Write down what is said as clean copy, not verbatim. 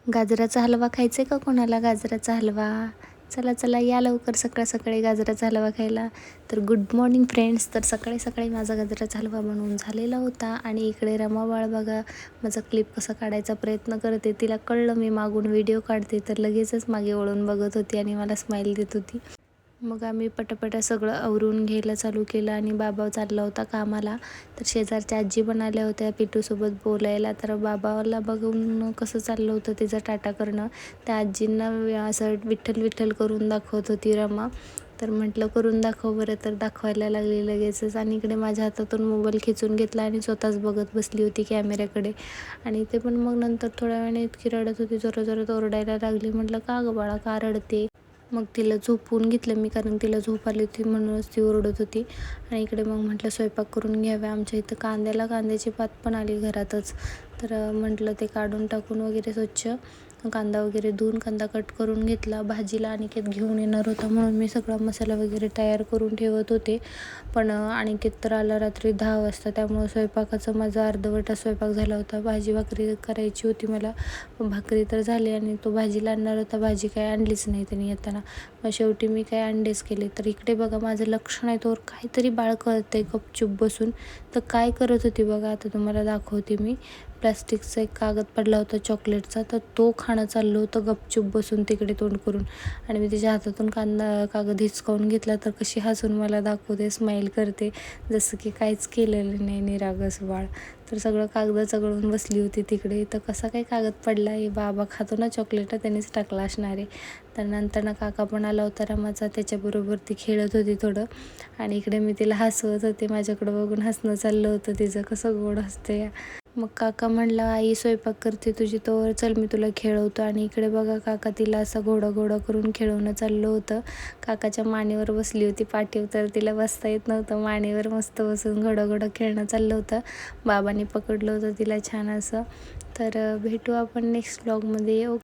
गाजराचा हलवा खायचा आहे का कोणाला? गाजराचा हलवा, चला चला या लवकर सकाळ सकाळी गाजराचा हलवा खायला. तर गुड मॉर्निंग फ्रेंड्स. तर सकाळी सकाळी माझा गाजराचा हलवा बनवून झालेला होता आणि इकडे रमाबाळ बघा माझा क्लिप कसा काढायचा प्रयत्न करते. तिला कळलं मी मागून व्हिडिओ काढते तर लगेचच मागे वळून बघत होती आणि मला स्माईल देत होती. मग आम्ही पटापटा सगळं आवरून घ्यायला चालू केलं आणि बाबा चालला होता कामाला. तर शेजारच्या आजी पण आल्या होत्या पिठूसोबत बोलायला. तर बाबाला बघून कसं चाललं होतं तिचं टाटा करणं, त्या आजींना असं विठ्ठल विठ्ठल करून दाखवत होती रमा. तर म्हटलं करून दाखव बरं. तर दाखवायला लागली लगेचच आणि इकडे माझ्या हातातून मोबाईल खिचून घेतला आणि स्वतःच बघत बसली होती कॅमेऱ्याकडे. आणि ते पण मग नंतर थोड्या वेळाने इतकी रडत होती, जोरात जोरात ओरडायला लागली. म्हटलं का गं बाळा का रडते? मग तिला झोपवून घेतलं मी, कारण तिला झोप आली होती म्हणूनच ती ओरडत होती. आणि इकडे मग म्हटलं स्वयंपाक करून घ्यावा. आमच्या इथं कांद्याची पात पण आली घरातच. तर म्हटलं ते काढून टाकून वगैरे स्वच्छ कांदा वगैरे धुवून कांदा कट करून घेतला. भाजीला अनिकेत घेऊन येणार होता म्हणून मी सगळा मसाला वगैरे तयार करून ठेवत होते. पण अनिकेत तर आला रात्री 10 वाजता, त्यामुळं स्वयंपाकाचं माझा अर्धवटा स्वयंपाक झाला होता. भाजी भाकरी करायची होती मला, भाकरी तर झाली आणि तो भाजीला आणणार होता. भाजी काय आणलीच नाही त्यांनी येताना. मग शेवटी मी काय अंडेच केले. तर इकडे बघा माझं लक्ष नाही तोवर काहीतरी बाळ करते गपचूप बसून. तर काय करत होती बघा, आता तुम्हाला दाखवते मी. प्लास्टिकचा एक कागद पडला होता चॉकलेटचा, तर तो खाणं चाललं होतं गपचूप बसून तिकडे तोंड करून. आणि मी तिच्या हातातून कागद हिसकावून घेतला तर कशी हसून मला दाखवते, स्माईल करते जसं की काहीच केलेलं नाही, निरागस बाळ. तर सगळं कागद चघळून बसली होती तिकडे. तर कसा काय कागद पडला, हे बाबा खातो ना चॉकलेट त्यांनीच टाकला असणार आहे. तर नंतर काका पण आला होता रमाचा, त्याच्याबरोबर ती खेळत होती थोडं. आणि इकडे मी तिला हसवत होते, माझ्याकडं बघून हसणं चाललं होतं तिचं, कसं गोड हसते. मग काका म्हणला आई स्वयंपाक करते तुझी, तोवर चल मी तुला खेळवतो. आणि इकडे बघा काका तिला असं घोडं घोडं करून खेळवणं चाललं होतं. काकाच्या मानेवर बसली होती पाठीवर, तर तिला बसता येत नव्हतं. मानेवर मस्त बसून घोडं घोडं खेळणं चाललं होतं. बाबांनी पकडलं होतं तिला छान असं. तर भेटू आपण नेक्स्ट ब्लॉगमध्ये.